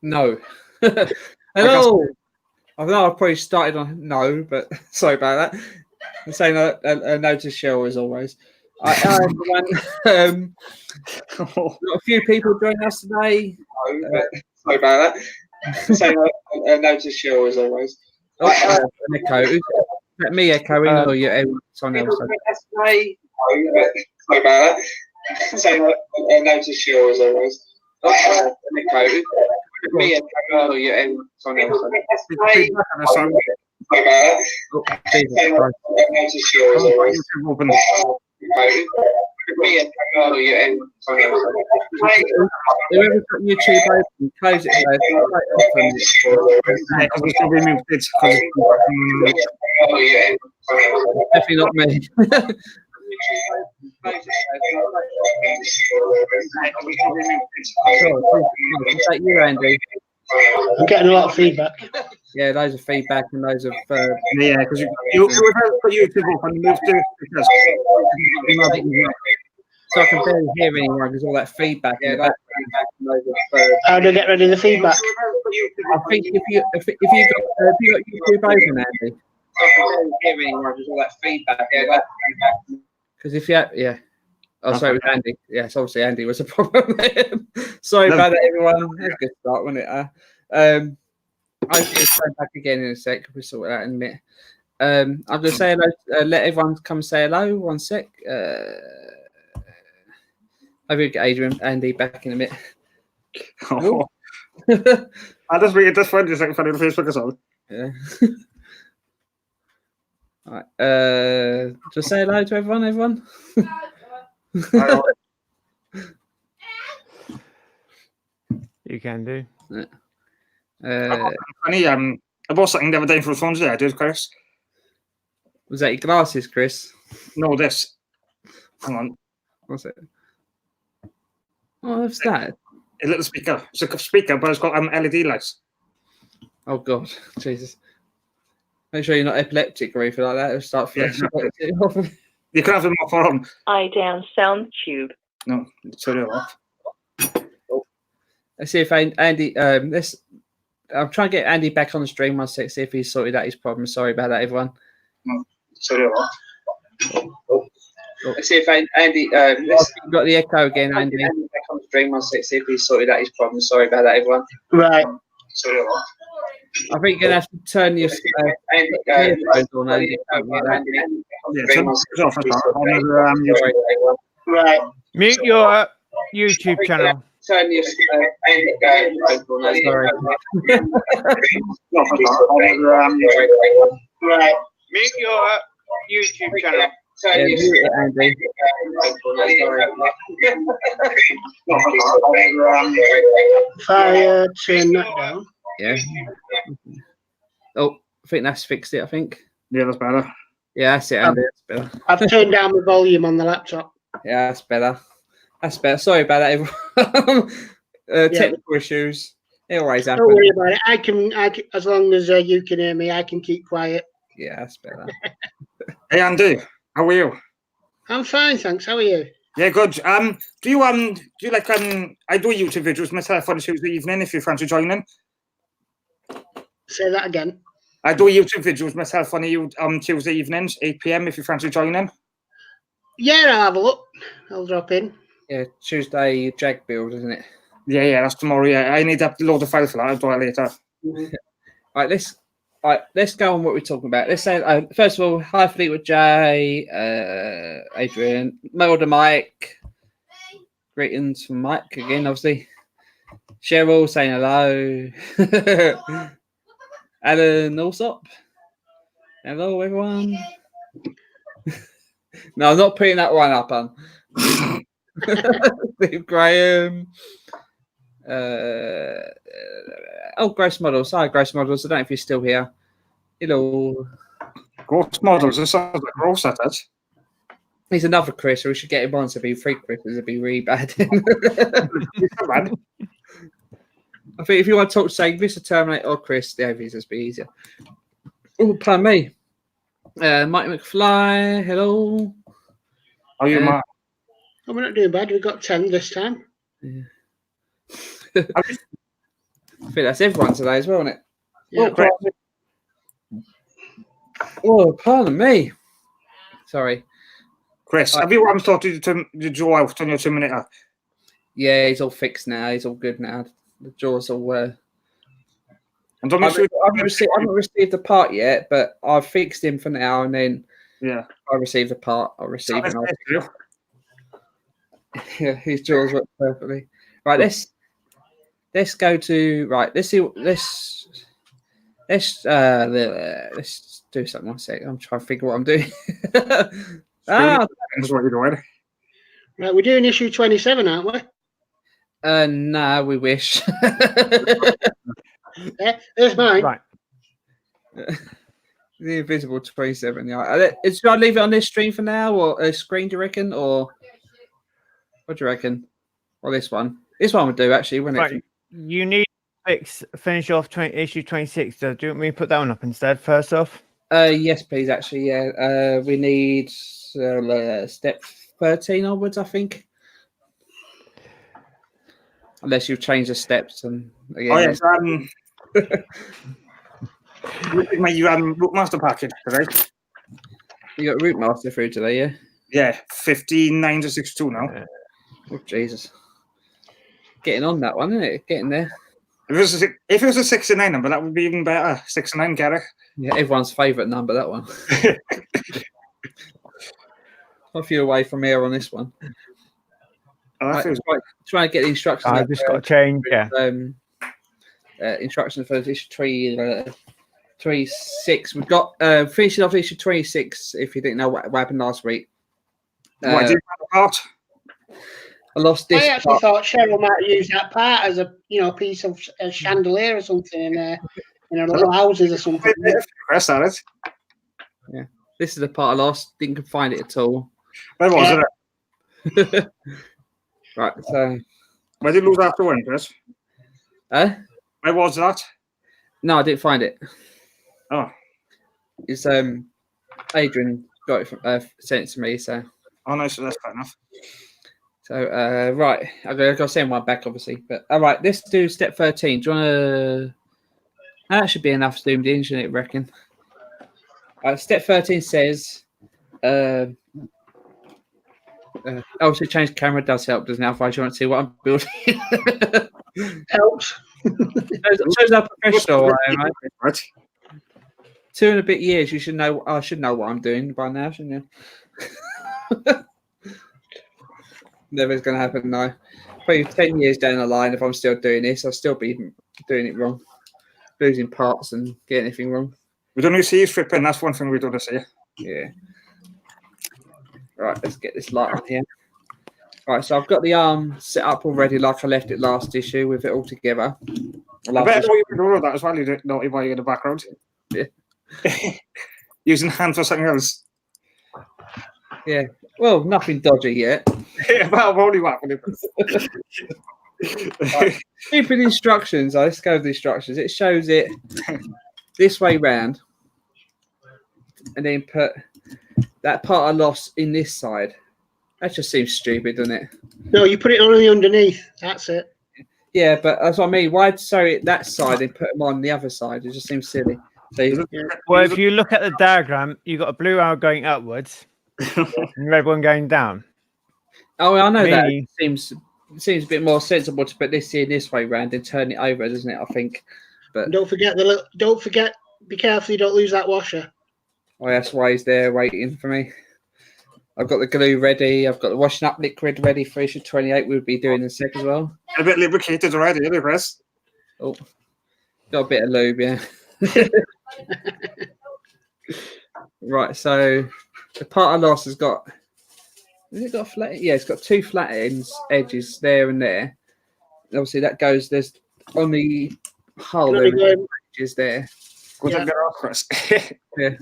No. Hello. I know I've probably started on no, but sorry about that. I'm saying a no to Cheryl as always. Everyone, got a few people joining us today. Sorry about that. I'm saying a no to Cheryl as always. An echo. Is that me echoing or you? Someone else? Sorry about that. I'm saying a no to Cheryl as always. An echo. Me echoing or you? Someone else? Sorry about that. Whoever's got YouTube open, close it. Definitely not me. Is that you, Andy? I'm getting a lot of feedback. Yeah, loads of feedback and loads of yeah, because you put YouTube up and move to so I can barely hear anyone because all that feedback. Yeah, how do I get rid of the feedback? I think if you got YouTube open, Andy, I can barely hear anyone because all that feedback. Yeah, because if you oh, sorry, it was Andy. Yes, obviously Andy was a problem. Sorry about that, everyone. That's a good start, wasn't it? I'll just go back again in a sec. We'll sort it out in a minute. I'm going to say hello. Let everyone come say hello. 1 sec. I'll get Adrian, Andy back in a minute. Oh. I just read this one just like funny on Facebook as well. Yeah. All right. Just say hello to everyone. You can do. Funny, I bought something the other day for the phone today, I did, Chris. Was that your glasses, Chris? No, this. Hang on. What's it? Oh, what's that? A little speaker. It's a speaker, but it's got LED lights. Oh, God. Jesus. Make sure you're not epileptic or anything like that. It'll start flashing. Yeah, you can have them off on. I down sound tube. No, turn it off. Let's see if Andy. I'm trying to get Andy back on the stream. 1 sec. See if he's sorted out his problem. Sorry about that, everyone. No, turn it off. Let's see if Andy. You've got the echo again, Andy. Andy back on the stream. 1 sec. See if he's sorted out his problem. Sorry about that, everyone. Right. Turn it off. I think you're gonna have to turn your earphones on, Andy. Right. Mute your YouTube channel. Turn your earphones on. Sorry. Right. Mute your YouTube channel. Turn your Andy. If I turn that down. Yeah. Oh, I think that's fixed it. I think. Yeah, that's better. Yeah, that's it, Andy. That's better. I've turned down the volume on the laptop. Yeah, that's better. That's better. Sorry about that, everyone. Technical issues. It always happens. Don't worry about it. I can as long as you can hear me, I can keep quiet. Yeah, that's better. Hey, Andy, how are you? I'm fine, thanks. How are you? Yeah, good. Do you like I do YouTube videos myself on Tuesday evening if you're fancy joining. Say that again. I do YouTube videos myself on Tuesday evenings, 8 PM if you're fancy joining. Yeah, I'll have a look. I'll drop in. Yeah, Tuesday Jag build, isn't it? Yeah, that's tomorrow. Yeah, I need to upload the file for that. I'll do it later. Let's go on what we're talking about. Let's say first of all, hi Fleetwood J, Adrian, Melda Mike, greetings from Mike again, obviously. Cheryl saying hello. Alan Allsop. Hello, everyone. No, I'm not putting that one up on. Steve Graham. Gross Models. Hi, Gross Models. I don't know if you're still here. Hello. Gross Models. This sounds like gross at it. He's another Chris, so we should get him on. So it'd be 3 Chris's. It'd be really bad. I think if you want to talk to say Mr. Terminator or Chris, the OVs would be easier. Oh, pardon me. Mike McFly, hello. How are you, Mark? Oh, we're not doing bad. We got 10 this time. Yeah. think that's everyone today as well, isn't it? Yeah. Oh, pardon me. Sorry. Chris, have you started to draw out on your Terminator? Yeah, he's all fixed now. He's all good now. The jaw's all. And I haven't received the part yet, but I've fixed him for now, and then I receive the part. I'll receive it. Yeah, his jaws work perfectly. Right, let's go to Let's see. Let's do something. One sec. I'm trying to figure what I'm doing. That's what you're doing. Right, we're doing issue 27, aren't we? No, we wish. Yeah, there's mine. Right. The Invisible 27. Yeah. Should I leave it on this stream for now, or a screen? Do you reckon, or what do you reckon? Or this one? This one would do actually, wouldn't it? Right. You need to finish off issue 26. So do you want me to put that one up instead? First off. Yes, please. Actually, yeah. We need step 13 onwards, I think. Unless you've changed the steps and again. You Root Master package today. You got Root Master through today, yeah? Yeah, 15.9 to 62 now. Oh Jesus! Getting on that one, isn't it? Getting there. If it was a 69 number, that would be even better. 69, Gareth. Yeah, everyone's favourite number, that one. A few away from here on this one. Oh, trying to get the instructions. I just got to change, yeah. Instructions for issue 26. We've got finishing off issue 26. If you didn't know what happened last week, what did you part? I lost this. I actually thought Cheryl might use that part as a piece of a chandelier or something in her little houses or something. Chris, that is. Yeah, this is the part I lost. Didn't find it at all. Where was it? Right, so where did you lose after one, Chris? Where was that? No, I didn't find it. Oh, it's Adrian got it from sent it to me. So nice. So that's fair enough. So right, I've got to send one back, obviously. But all right, let's do step 13. Do you want to? That should be enough zoomed in, shouldn't it? Reckon. Step 13 says. Obviously, change camera does help, doesn't it? Otherwise, you want to see what I'm building. Helps. shows how professional I am, right? 2 and a bit years, you should know. I should know what I'm doing by now, shouldn't you? Never is going to happen now. Probably 10 years down the line, if I'm still doing this, I'll still be doing it wrong, losing parts and getting anything wrong. We don't see you stripping. That's one thing we don't see. Yeah. Right, let's get this light on here. Right, so I've got the arm set up already, like I left it last issue with it all together. I bet you can do that as well. You don't know why you're in the background. Yeah. Using hand for something else. Yeah. Well, nothing dodgy yet. Yeah, well, only what? Right. Stupid instructions. Let's go with the instructions. It shows it this way round, and then put that part I lost in this side. That just seems stupid, doesn't it? No, you put it on the underneath. That's it. Yeah, but that's what I mean. Why'd sew it that side and put them on the other side? It just seems silly. So, well, if you look at the diagram, you've got a blue arrow going upwards and red one going down. Oh, I know that. It seems a bit more sensible to put this in this way round and turn it over, doesn't it? I think. But don't forget be careful you don't lose that washer. Oh, that's why he's there waiting for me. I've got the glue ready. I've got the washing up liquid ready for issue 28. We'll be doing in a sec as well. A bit lubricated already, isn't it, Chris? Oh, got a bit of lube, yeah. Right, so the part I lost has got. Has it got a flat? Yeah, it's got 2 flat edges there and there. Obviously, that goes. There's on the hull. There edges there. Yeah. Chris. Yeah.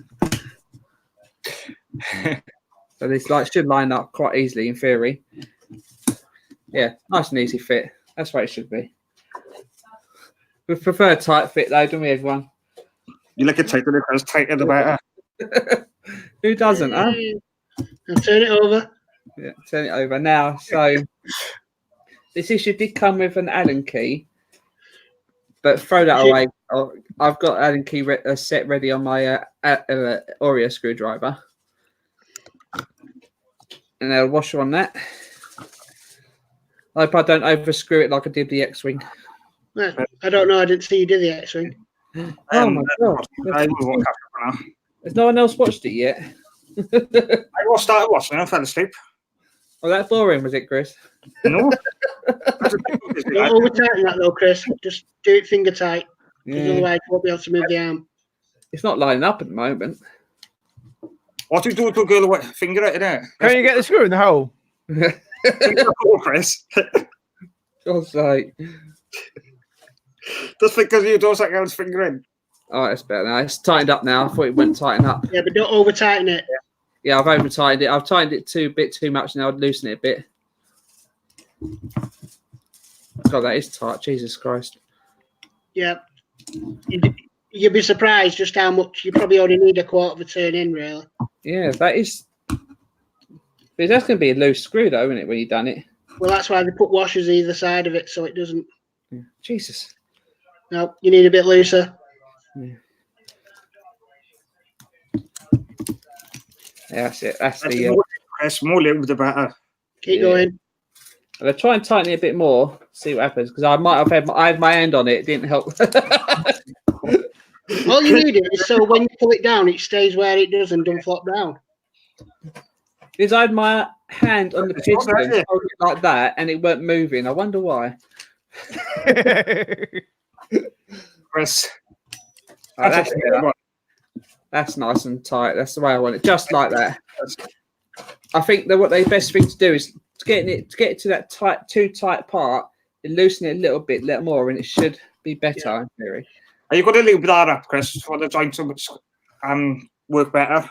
So this should line up quite easily in theory. Yeah, nice and easy fit. That's what it should be. We prefer a tight fit though, don't we, everyone? You like it tight, as tight as the better. Who doesn't, huh? And turn it over. Yeah, turn it over now. So this issue did come with an Allen key. But throw that away. I've got Allen key set ready on my Oreo screwdriver. And I'll washer on that. I hope I don't overscrew it like I did the X-Wing. I don't know. I didn't see you do the X-Wing. Oh my god! Has no one else watched it yet? I started watching it. I fell asleep. Oh, that boring was it, Chris? No. Don't over tighten that though, Chris. Just do it finger tight. Because otherwise you won't be able to move the arm. It's not lining up at the moment. What do you do to a girl with a finger at it? Can you get the screw in the hole? Chris. God's sake. Just because you do something else finger in. Oh, it's better now. It's tightened up now. I thought it wouldn't tighten up. Yeah, but don't over tighten it. Yeah, I've over tightened it. I've tightened it a bit too much now. I'd loosen it a bit. God, that is tight. Jesus Christ. Yeah. You'd be surprised just how much you probably only need a quarter of a turn in, really. Yeah, that is. But that's going to be a loose screw, though, isn't it, when you've done it? Well, that's why they put washers either side of it so it doesn't. Yeah. Jesus. No, you need a bit looser. Yeah, that's it. That's the. Press more lube, the better. Keep going. I'll try and tighten it a bit more. See what happens, because I might have had my hand on it. It didn't help. All you need is so when you pull it down, it stays where it does and don't flop down. Because I had my hand on the piston like that, and it weren't moving. I wonder why. Press. Oh, that's nice and tight. That's the way I want it, just like that. I think that what the best thing to do is to get it to that too tight part, and loosen it a little bit more, and it should be better in theory. Are you going to lube that up, Chris, for the joints to work better?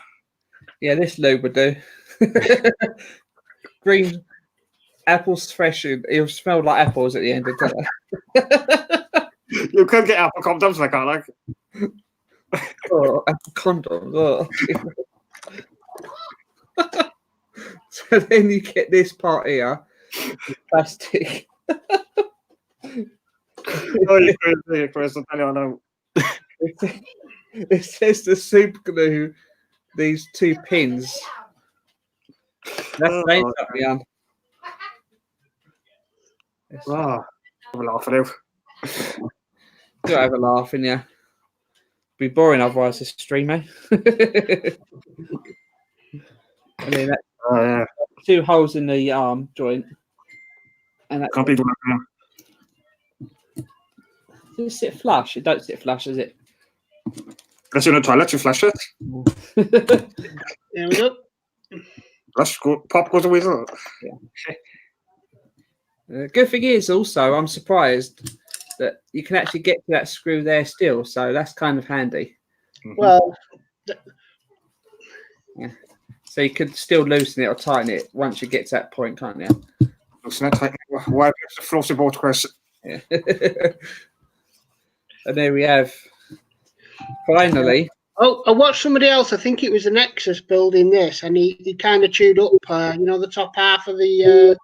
Yeah, this lube would do. Green apples fresh. It'll smell like apples at the end of the day. You could get apple condoms like that, like. Oh, apple condoms. Oh. So then you get this part here, plastic. Oh, you're Chris. I'll tell you, I know. It says to super glue these two pins. That's named up, Jan. Oh, have a laugh at you. Do have a laugh, in yeah. Be boring otherwise. This stream, eh? I mean, that's two holes in the arm joint, and that Can't be doing that now. Does it sit flush? It don't sit flush, does it? Unless you're in the toilet, you flush it. There we go. Flush, pop goes away. Yeah. Good thing is also, I'm surprised that you can actually get to that screw there still, so that's kind of handy. Well, yeah. So you could still loosen it or tighten it once you get to that point, can't you? Loosen it, tighten it. Why have you flossy boat, Chris? Yeah. And there we have. Finally. Oh, I watched somebody else. I think it was the Nexus building this, and he kind of chewed up, the top half of the,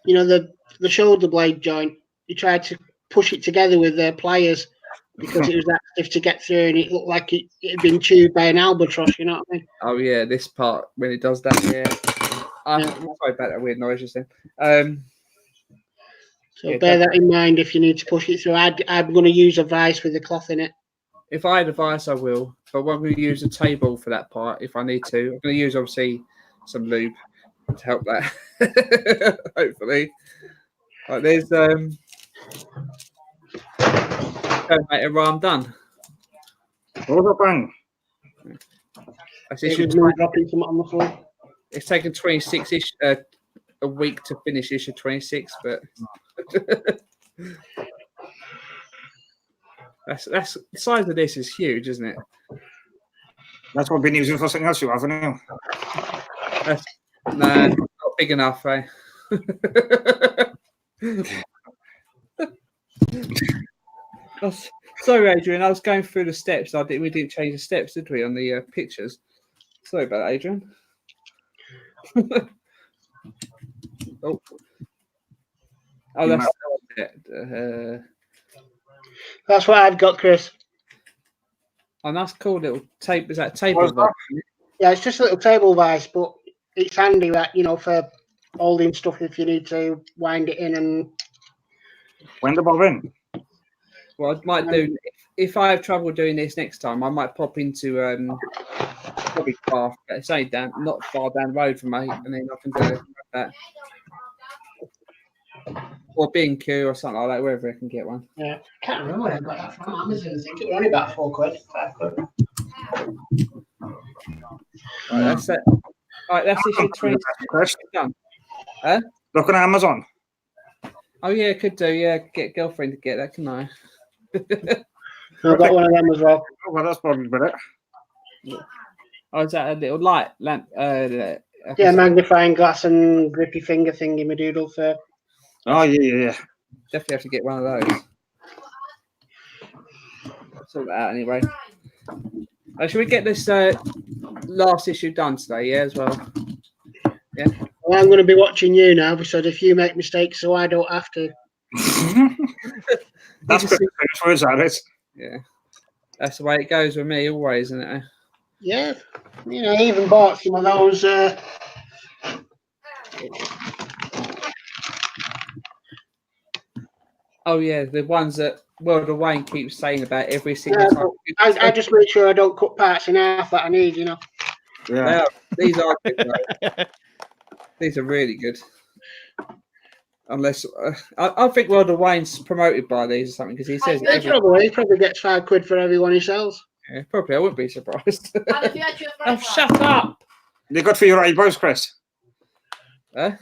the shoulder blade joint. He tried to push it together with pliers because it was that stiff to get through, and it looked like it had been chewed by an albatross. You know what I mean? Oh yeah, this part when it does that. Yeah. I'm sorry about that weird noise just then. So bear that in mind if you need to push it through. I'm going to use a vice with a cloth in it. If I had a vice, I will. But I'm going to use a table for that part if I need to. I'm going to use, obviously, some lube to help that. Hopefully. Right, there's Terminator I'm done. What a bang. That's Dropping something on the floor. It's taken 26-ish a week to finish issue 26, but that's the size of this is huge, isn't it? That's what I've been using for something else, you haven't you? No, not big enough, eh? Sorry, Adrian. I was going through the steps. We didn't change the steps, did we, on the pictures? Sorry about that, Adrian. Oh, that's That's what I've got, Chris. And that's cool little tape. Is that table? Yeah, it's just a little table vice, but it's handy, right? For holding stuff if you need to wind it in and. Wind the bob in. Well, I might do if I have trouble doing this next time. I might pop into Hobby Craft. It's only not far down the road from me, and then I can do that. Or B&Q or something like that, wherever I can get one. Yeah, I can't remember where I got that from Amazon. I think it was only about £4, £5. Right, that's it. All right, that's issue 20. Done. Huh? Look on Amazon. Oh yeah, could do. Yeah, get a girlfriend to get that, can I? I've got one of them as well. Oh, well, that's probably better. Oh, is that a little light lamp? Yeah, magnifying glass and grippy finger thingy, my doodle for. Oh, yeah. Definitely have to get one of those. Sort that out anyway. Should we get this last issue done today? Yeah, as well. Yeah. Well, I'm going to be watching you now, because if you make mistakes, so I don't have to. That's pretty famous words, that is. Yeah. That's the way it goes with me always, isn't it? Yeah. I even bought some of those. Oh yeah, the ones that World of Wayne keeps saying about every single time. I just make sure I don't cut parts in half that I need, Yeah. These are good, these are really good. Unless I think World of Wayne's promoted by these or something, because he says he probably gets £5 for every one he sells. Yeah, probably. I wouldn't be surprised. Oh, shut up! They're good for your eyebrows, Chris. Huh?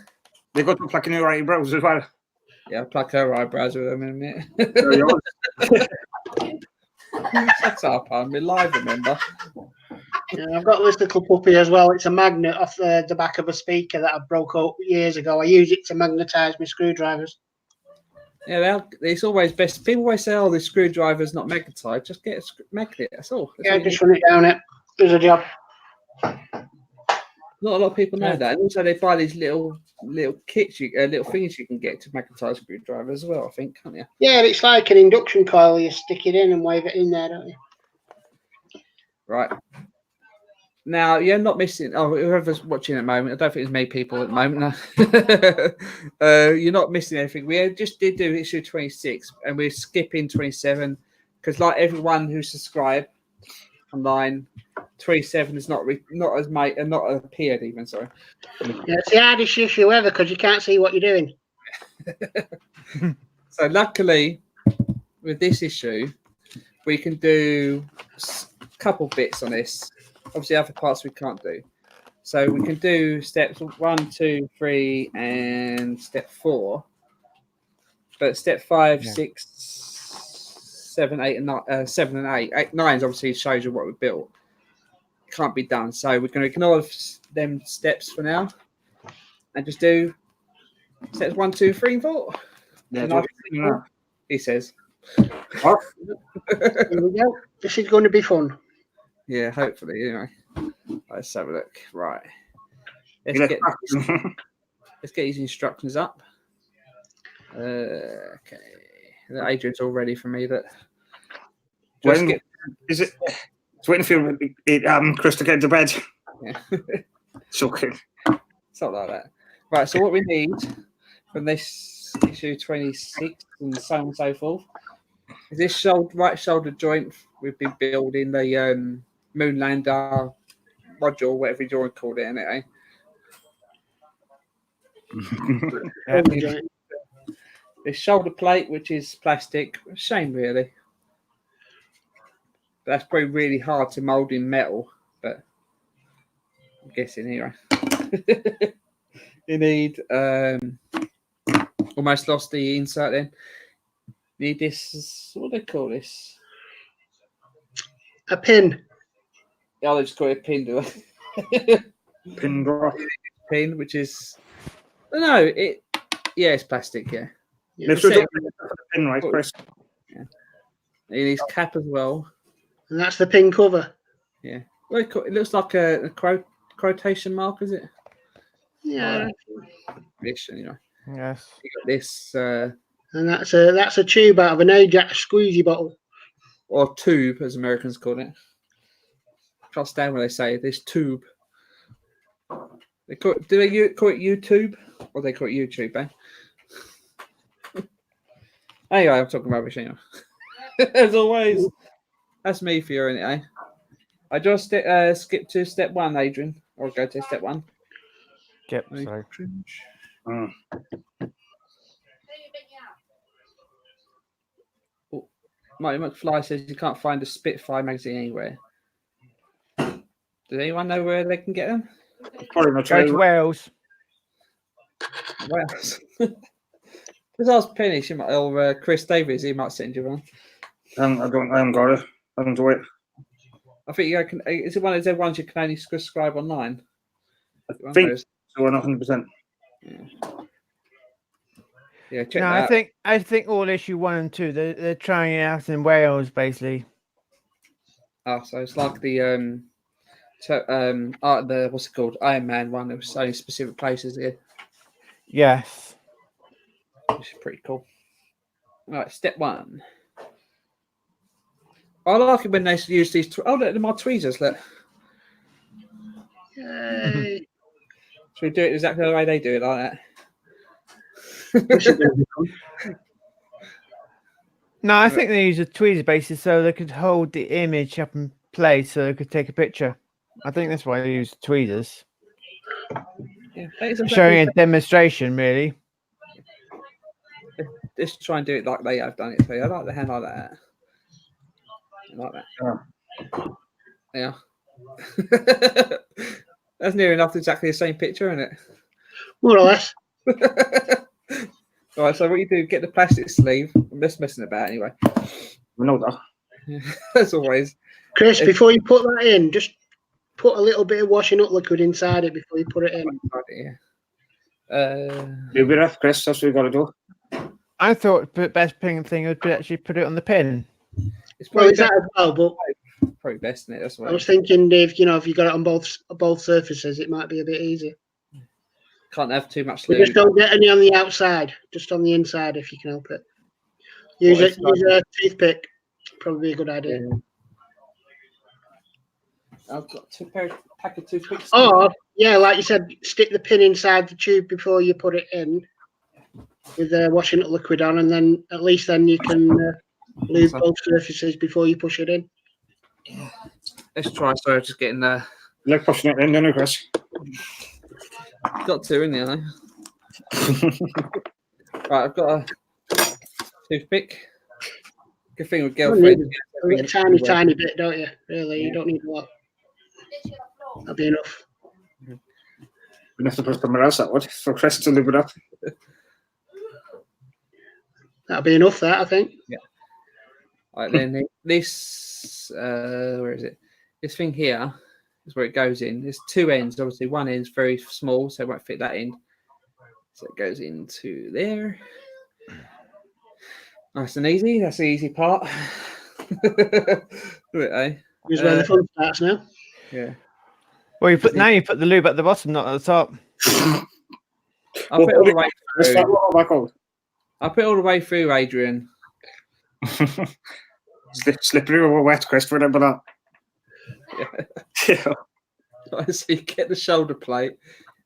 They're good for plucking your eyebrows as well. Yeah, I'll pluck her eyebrows with them in a minute. Shut up, I'm live, remember? Yeah, I've got this little puppy as well. It's a magnet off the back of a speaker that I broke up years ago. I use it to magnetise my screwdrivers. Yeah, it's always best. People always say, "Oh, the screwdriver's not magnetised." Just get a magnet. That's all. Just run it down it. There's a job. Not a lot of people know that, and also they buy these little kits, little things you can get to magnetise screwdrivers as well. I think, can't you? Yeah, it's like an induction coil. You stick it in and wave it in there, don't you? Right. Now you're not missing. Oh, whoever's watching at the moment, I don't think there's many people at the moment. You're not missing anything. We just did do issue 26, and we're skipping 27 because, like everyone who subscribed online, 27 is not appeared even. Sorry. Yeah, it's the hardest issue ever because you can't see what you're doing. So luckily, with this issue, we can do a couple bits on this. Obviously, other parts we can't do. So we can do steps 1, 2, 3, and step 4. But step 5, 6, 7, 8, and 9, 7 and 8. 9 obviously shows you what we built. Can't be done. So we're going to ignore them steps for now, and just do steps 1, 2, 3, and 4. Yeah, he says. Here we go. This is going to be fun. Yeah, hopefully. Anyway, let's have a look. Right, let's get these instructions up. Okay, Adrian's all ready for me. That is it? It's waiting for Chris to get to bed. Yeah, shocking. Something like that. Right. So what we need from this issue 26 and so on and so forth is this right shoulder joint. We've been building the Moonlander module, whatever you want to call it, innit, This shoulder plate, which is plastic, shame really. That's probably really hard to mould in metal, but I'm guessing anyway. You need almost lost the insert then. Need this, what do they call this? A pin. Yeah, they just call it a pin, do Pin drop. Pin, which is it's plastic, yeah. Let's do the pin, right, Chris? Yeah. It needs cap as well. And that's the pin cover. Yeah. Well, it looks like a quotation mark, is it? Yeah. Ish, anyway. Yes. You got this. And that's a tube out of an Ajax squeezy bottle. Or tube, as Americans call it. Trust down when they say this tube. Do they call it YouTube? Or they call it YouTube, eh? Anyway, I'm talking rubbish anyway. As always. That's me for you, eh? I just skip to step 1, Adrian. Or go to step 1. Yep, sorry. Marty McFly says you can't find a Spitfire magazine anywhere. Does anyone know where they can get them? Probably not Go to true. Wales. Wales. Just ask Penny, she might, or Chris Davies, he might send you one. I haven't got it. I haven't do it. I think you can. Is it one of those ones you can only subscribe online? I think so. 100%. Yeah, check No, that out. I think all issue 1 and 2 they're trying it out in Wales basically. Oh, so it's like the what's it called? Iron Man one. It was only specific places here, Yes. which is pretty cool. All right, step 1. I like it when they use these. Oh, look, my tweezers. Look, Yay. should we do it exactly the way they do it, like that? No, I think they use a tweezer basis so they could hold the image up in place so they could take a picture. I think that's why they use the tweezers. Yeah, that is exactly Showing a demonstration, really. Just try and do it like they have done it. So I like the hand like that. I like that. Yeah. That's near enough exactly the same picture, isn't it? More or less. All right, so what you do, get the plastic sleeve. I'm just messing about anyway. I know that. As always. Chris, before you put that in, just put a little bit of washing up liquid inside it before you put it in. Yeah. You'll be right, Chris. That's what you got to do. I thought the best thing would be actually put it on the pin. It's Well, probably, is that as well, but probably best, isn't it? That's I why was thinking, Dave, if you got it on both surfaces, it might be a bit easier. can't have too much But lube. just don't get any on the outside, just on the inside if you can help it. Use a toothpick, probably a good idea. Yeah. I've got pack of toothpicks. Or, yeah, like you said, stick the pin inside the tube before you put it in with washing up liquid on, and then at least then you can lube both surfaces before you push it in. Let's try. Sorry, just getting there. You like pushing it in, don't you, Chris? Got to, in there. Right, I've got a toothpick. Good thing with girlfriend. A tiny bit, don't you? Really, you don't need a lot. That'll be enough. We'd have to put somewhere else, that would, for Chris to live it up. That'll be enough, that, I think. Yeah. Right, then this, where is it? This thing here is where it goes in. There's 2 ends. Obviously, one end's very small, so it won't fit that in. So it goes into there. Nice and easy. That's the easy part. Do it, eh? Here's where the fun starts now. Yeah. Well, you put the lube at the bottom, not at the top. I'll put it all the way Let's through. start back out. I'll put it all the way through, Adrian. Slippery or wet, Chris, remember that. Yeah. So you get the shoulder plate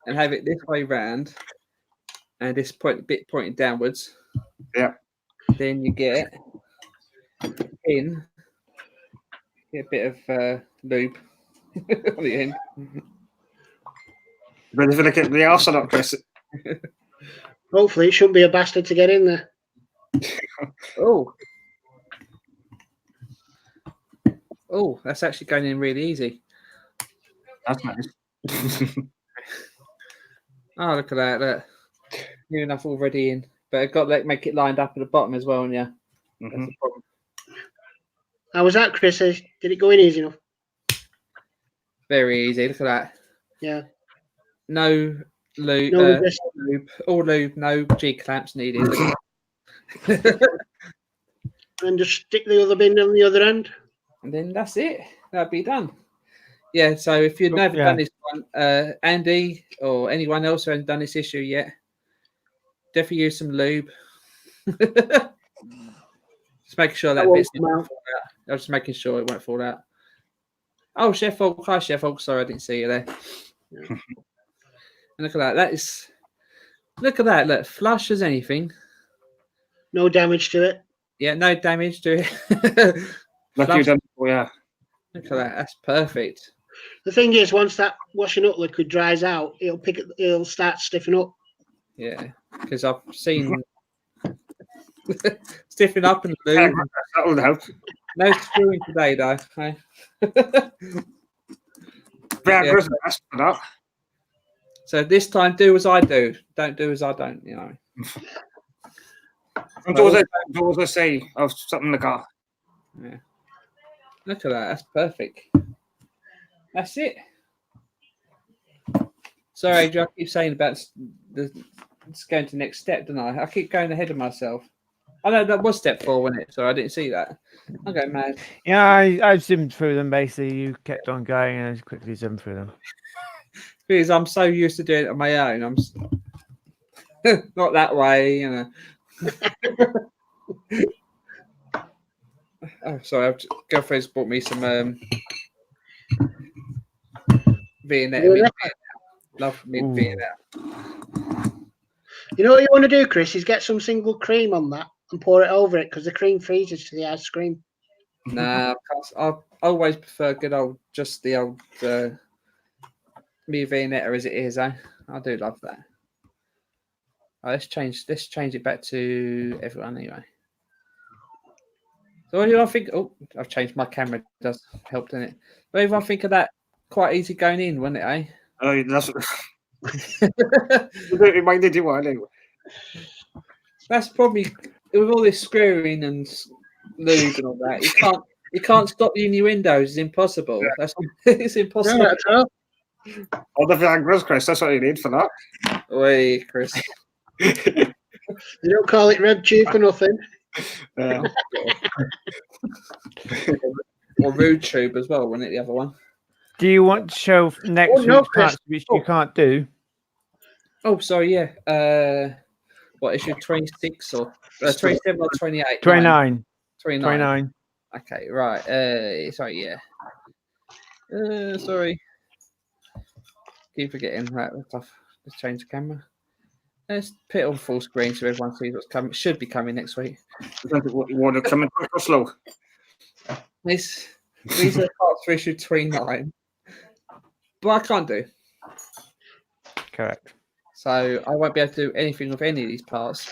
and have it this way round, and this bit pointing downwards. Yeah. Then you get in, get a bit of lube on the end. Ready for the arse or not, Chris? Hopefully, it shouldn't be a bastard to get in there. Oh, that's actually going in really easy. That's nice. Oh, look at that. Look. Near enough already in. But I've got to make it lined up at the bottom as well, yeah. That's the problem. How was that, Chris? Did it go in easy enough? Very easy. Look at that. Yeah. No lube. No All lube. No G clamps needed. And just stick the other bin on the other end. And then that's it. That'll be done. Yeah. So if you've never done this one, Andy or anyone else who hasn't done this issue yet, definitely use some lube. Just making sure that bit's not fall out. I was just making sure it won't fall out. Oh, Sheffield. Hi, Sheffield. Sorry, I didn't see you there. Yeah. And look at that. Look at that. Look, flush as anything. No damage to it. Yeah, no damage to it. Yeah. Look at that. That's perfect. The thing is, once that washing up liquid dries out, it'll start stiffening up. Yeah, because I've seen stiffen up and lube. That will help. No screwing today, though. Yeah. So this time, do as I do. Don't do as I don't. You know. And do as I say of something like that. Yeah. Look at that. That's perfect. That's it. Sorry, Adrian, I keep saying about it's going to the next step, don't I? I keep going ahead of myself. I know that was step 4, wasn't it? So I didn't see that. I'm going mad. Yeah, I zoomed through them. Basically, you kept on going and I quickly zoomed through them. Because I'm so used to doing it on my own. I'm not that way, you know. Oh, sorry. Girlfriend's bought me some Viennetta. Love me Viennetta. You know what you want to do, Chris? Is get some single cream on that and pour it over it because the cream freezes to the ice cream. Nah, I always prefer just the old me Viennetta as it is. I do love that. Oh, let's change it back to everyone anyway. So what do I think? Oh, I've changed my camera. It does help, doesn't it? But if I think of that, quite easy going in, wasn't it? Eh? Oh, that's it reminded you what anyway. That's probably with all this screwing and lube and all that. You can't stop the innuendos. It's impossible. Yeah. It's impossible. No, that's all. All the Viagra's, Chris. That's what you need for that. Wait, Chris. They don't call it red tube for nothing. Or rude tube as well, wasn't it? The other one. Do you want to show next week's parts which you can't do? Oh, sorry, yeah. What issue 26 or 27 or 28? 29. 29. Okay, right. Sorry, yeah. Sorry. Keep forgetting. Right, let's change the camera. Let's put it on full screen so everyone sees what's coming. Should be coming next week. You want to come in quick or slow? These are parts for issue 29. But I can't do. Correct. So I won't be able to do anything with any of these parts.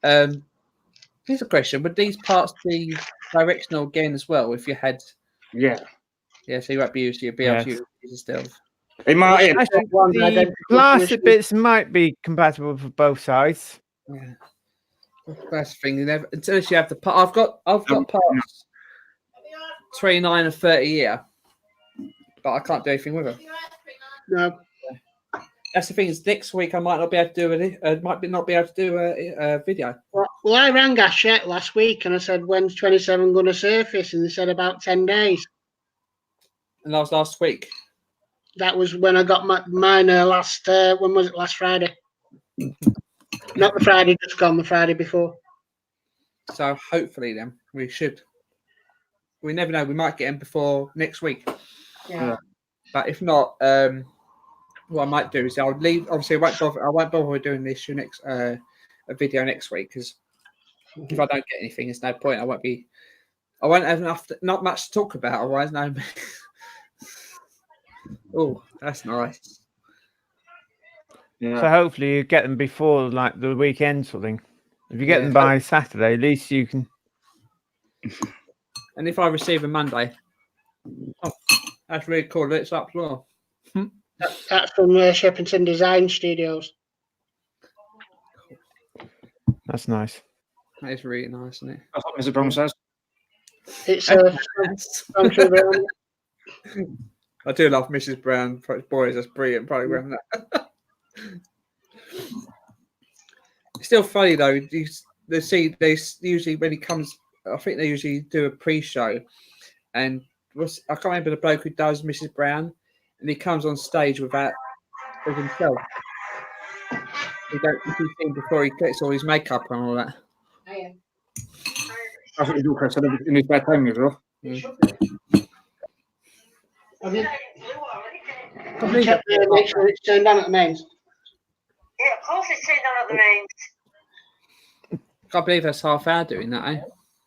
Here's a question: would these parts be directional again as well? If you had, yeah, so you won't be able to use these still. Hey, Martin. Actually, the plastic bits might be compatible for both sides. Yeah, that's the thing. Until you have the part, I've got parts 29 and 30 here, but I can't do anything with them. No. That's the thing. Is next week I might not be able to do it. Not be able to do a video. Well, I rang Ashet last week and I said, "When's 27 going to surface?" And they said about 10 days. And that was last week. That was when I got mine last. When was it? Last Friday. Not the Friday just gone. The Friday before. So hopefully, then we should. We never know. We might get them before next week. Yeah. But if not, what I might do is I'll leave. Obviously, I won't bother with doing this next a video next week because if I don't get anything, there's no point. I won't have not much to talk about. Otherwise, no. Oh, that's nice. Yeah. So hopefully you get them before like the weekend sort of thing. If you get them by Saturday, at least you can. And if I receive them Monday, that's really cool. It's up as well. That's from Shepperton Design Studios. That's nice. That is really nice, isn't it? That's what Mr. Brown says. It's I do love Mrs. Brown. Boys, that's a brilliant program. That. It's still funny though. They usually when he comes. I think they usually do a pre-show, and I can't remember the bloke who does Mrs. Brown, and he comes on stage with himself. You don't see him before he gets all his makeup and all that. That's what you do, Chris. In his bedtime, you know. Have you checked to make sure it's turned on at the mains? Yeah, of course it's turned on at the mains. Can't believe that's half hour doing that, eh?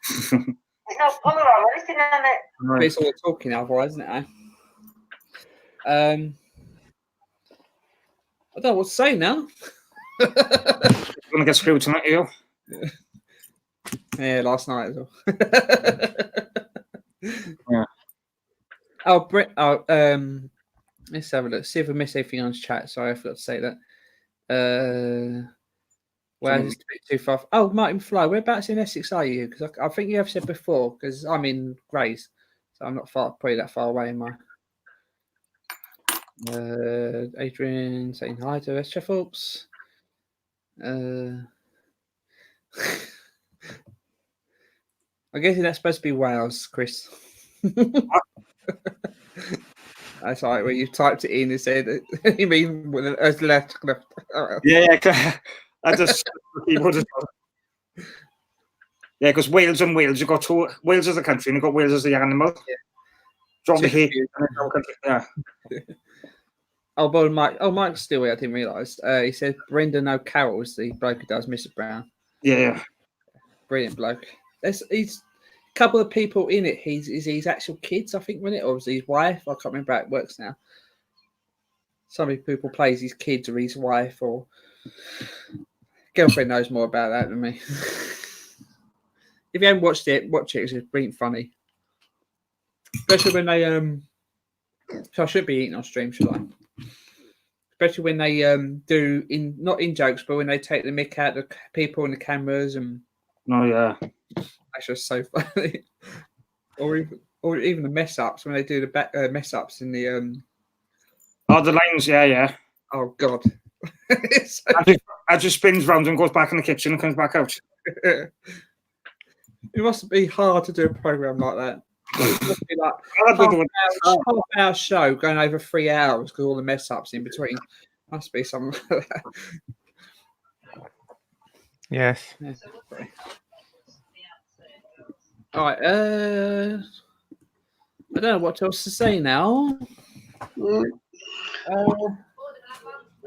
There's no colour or anything on it. But it's all talking otherwise, isn't it, eh? I don't know what to say now. Gonna get screwed tonight, you. Yeah, last night as well. Yeah. Oh, Brett. Oh, let's have a look. See if we missed anything on chat. Sorry, I forgot to say that. Where is it too far? Oh, Martin Fly. Whereabouts in Essex are you? Because I think you have said before. Because I'm in Grays, so I'm not probably that far away. Am I? Adrian saying hi to us, folks. I'm guessing that's supposed to be Wales, Chris. That's right. When you typed it in, it said, "You mean with a left?" Yeah. I just yeah, because Wales and Wales, you got two. Wales as a country, and you got Wales as the animal. Yeah. Drop the heat. Yeah. Oh, but Mike's still here. I didn't realise. He said Brendan O'Carroll's the bloke who does Mr. Brown. Yeah. Brilliant bloke. He's a couple of people in it. He's his actual kids, I think, wasn't it? Or was his wife? I can't remember how it works now. Some people plays his kids or his wife or girlfriend knows more about that than me. If you haven't watched it, watch it. It's brilliant funny. Especially when they so I should be eating on stream, should I? Especially when they do not in jokes, but when they take the mick out of the people and the cameras and that's just so funny. or even the mess ups when they do the mess ups in the the lines, yeah. Oh God. I just spins round and goes back in the kitchen and comes back out. It must be hard to do a program like that. It must be like half-hour show going over 3 hours because all the mess ups in between. Must be something like that. Yes. Yeah. All right. I don't know what else to say now. Does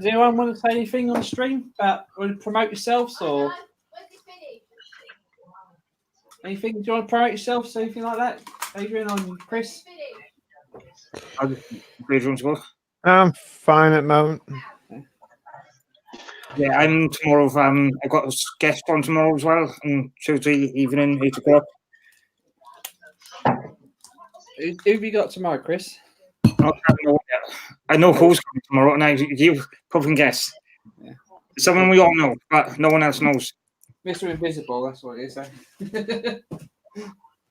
anyone want to say anything on the stream about promote yourselves or anything? Do you want to promote yourselves? Anything like that? Adrian or Chris? I'm fine at the moment. Yeah, I'm tomorrow. I've got a guest on tomorrow as well, on Tuesday evening, 8 o'clock. Who have you got tomorrow, Chris? I know who's coming tomorrow, and you probably can guess. Yeah. Someone we all know, but no one else knows. Mr. Invisible, that's what it is.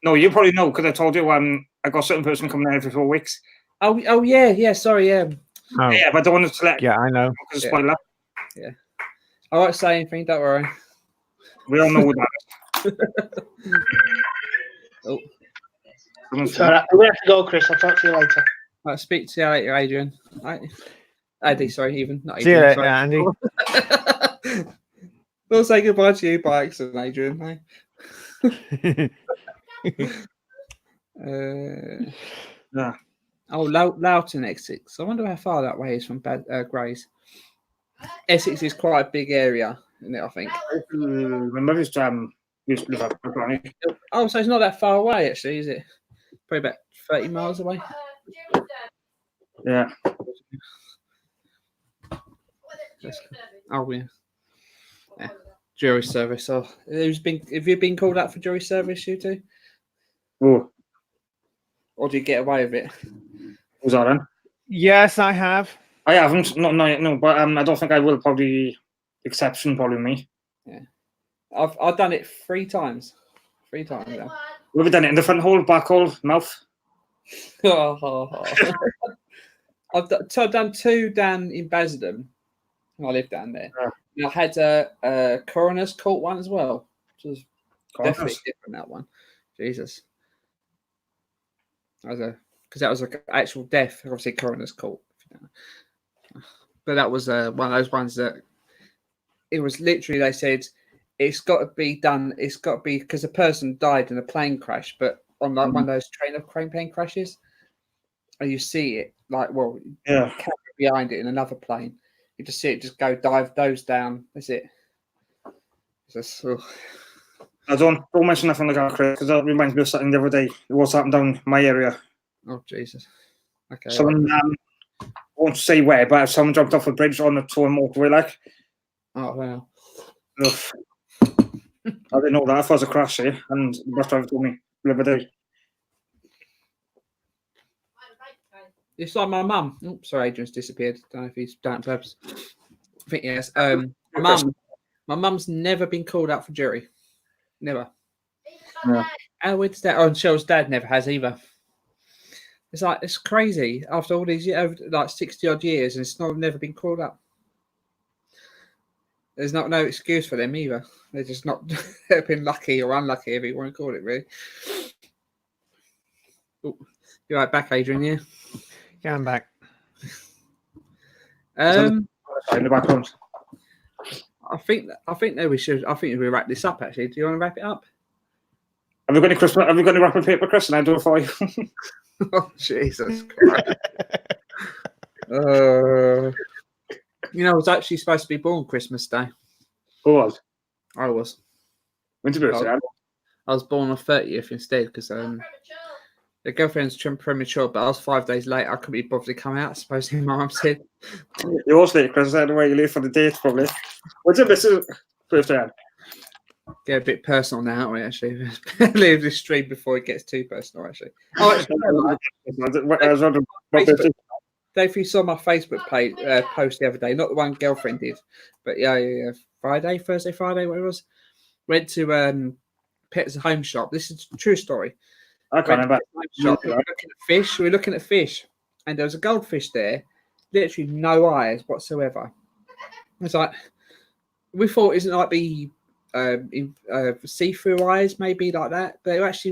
No, you probably know because I told you I got a certain person coming out every 4 weeks. Oh yeah. Sorry, yeah. Oh. Yeah, but I don't want to let. Yeah, I know. Spoiler. Yeah. I won't say anything. Don't worry. We all know who that is. Oh. Sorry, I'm gonna have to go, Chris. I'll talk to you later. I'll speak to you later, Adrian. Andy, sorry, even not See you Adrian. later, Andy. We'll say goodbye to you by accident, Adrian. Yeah. Oh, Loughton, Essex. I wonder how far that way is from Grays. Essex is quite a big area, isn't it? I think. My mother's used to live up there. Oh, so it's not that far away, actually, is it? Probably about 30 miles away. Yeah. Oh, yeah. Jury service. Oh, have you been called out for jury service, you two? Oh. Or do you get away with it? Was that then? Yes, I have. I haven't. No, but I don't think I will. Probably exception, probably me. Yeah. I've done it 3 times. 3 times now. Have you done it in the front hole, back hole, mouth? I've done 2 down in Basildon. I live down there. Yeah. I had a coroner's court one as well, which was definitely different. That one, Jesus, because that was an actual death. Obviously, coroner's court, but that was one of those ones that it was literally. They said it's got to be done. It's got to be because a person died in a plane crash, but on like one of those plane crashes, and you see it like camera behind it in another plane. You just see it just go those down. That's it. Just, I don't mention nothing like that, Chris, because that reminds me of something the other day. What's happened down my area? Oh Jesus! Okay. Someone I won't say where, but someone jumped off a bridge on a tour motorway. Like, oh wow! Ugh. I didn't know that. I thought it was a crash here, and the bus driver told me the other day. It's like my mum. Oh, sorry, Adrian's disappeared. Don't know if he's done it on purpose. I think yes. My mum's never been called out for jury. Never. Yeah. Elwood's dad, and Cheryl's dad never has either. It's like it's crazy after all these years, like 60 odd years, and it's never been called up. There's no excuse for them either. They're just not they've been lucky or unlucky, if you want to call it, really. Oh, you're right back, Adrian, yeah? Yeah, I'm back. In the background. I think that we should. I think we wrap this up. Actually, do you want to wrap it up? Have we got any Christmas? Have we got any wrapping paper, Chris? And I do it for you. Oh Jesus Christ! You know, I was actually supposed to be born Christmas Day. Who was? I was. When's your birthday? I was born on 30th instead because the girlfriend's premature, but I was 5 days late. I couldn't be bothered to come out. I suppose my mum said. You also late, Chris. I don't know where you leave for the date, probably. What's your birthday? Get a bit personal now, aren't we? Actually, leave this stream before it gets too personal. Actually, Dave, you saw my Facebook page post the other day, not the one girlfriend did, but yeah, Thursday, Friday, whatever it was. Went to Pet's Home Shop. This is a true story. I can't remember. We were looking at fish, and there was a goldfish there, literally no eyes whatsoever. It's like we thought it might be see-through eyes, maybe like that, but it was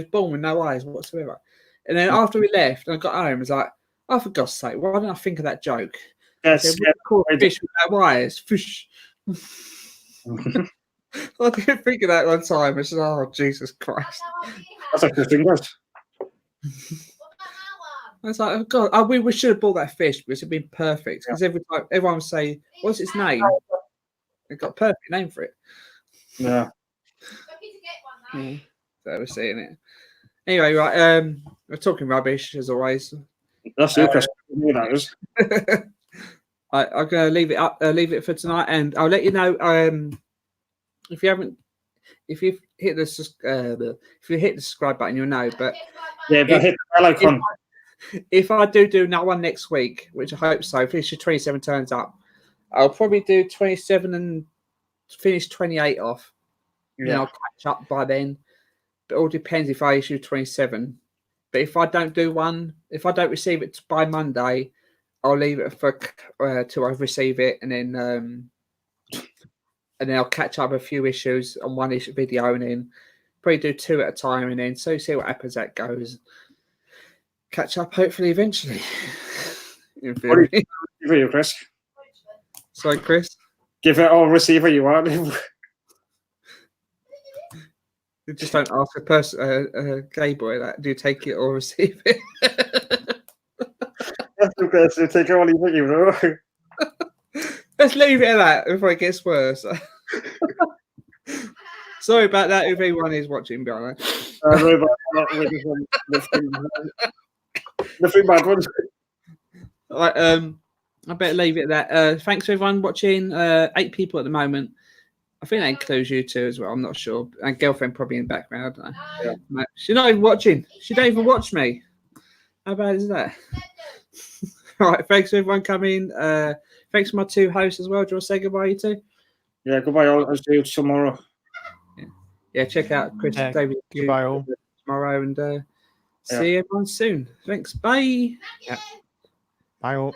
born with no eyes whatsoever. And then after we left and I got home, I was like, oh, for God's sake, why didn't I think of that joke? Yes, fish with no eyes. Fish. I didn't think of that one time. I said, oh, Jesus Christ. That's like the fingers. I was like, oh, God, we should have bought that fish because it'd been perfect. Because everyone would say, what's its name? It got a perfect name for it. Yeah. So we're seeing it. Anyway, right, we're talking rubbish as always. That's your question. That is. I'm going to leave it for tonight, and I'll let you know if you've hit the subscribe button, you'll know. But yeah, but hit the bell icon. If I do another one next week, which I hope so, if issue 27 turns up, I'll probably do 27 and finish 28 off. Yeah, and I'll catch up by then. But it all depends if I issue 27. But if I don't do one, if I don't receive it by Monday, I'll leave it for till I receive it, and then I'll catch up a few issues on one issue video, and then probably do two at a time, and then see what happens. That goes. Catch up hopefully eventually. In theory. For you, Chris. Sorry, Chris. Give it or receive what you want. You just don't ask a gay boy that. Do you take it or receive it? That's the question. Take it or leave it, you know. Let's leave it at that before it gets worse. Sorry about that if anyone is watching behind the three bad ones. Right, I better leave it at that. Thanks for everyone watching. 8 people at the moment. I think that includes you too as well. I'm not sure. And girlfriend probably in the background. I don't know. Yeah. She's not even watching. She don't even watch me. How bad is that? All right. Thanks for everyone coming. Thanks to my 2 hosts as well. Do you want to say goodbye, you two? Yeah, goodbye all. I'll see you tomorrow. Yeah, check out Chris and David. Goodbye all. Tomorrow, and see everyone soon. Thanks. Bye. Yeah. Bye all.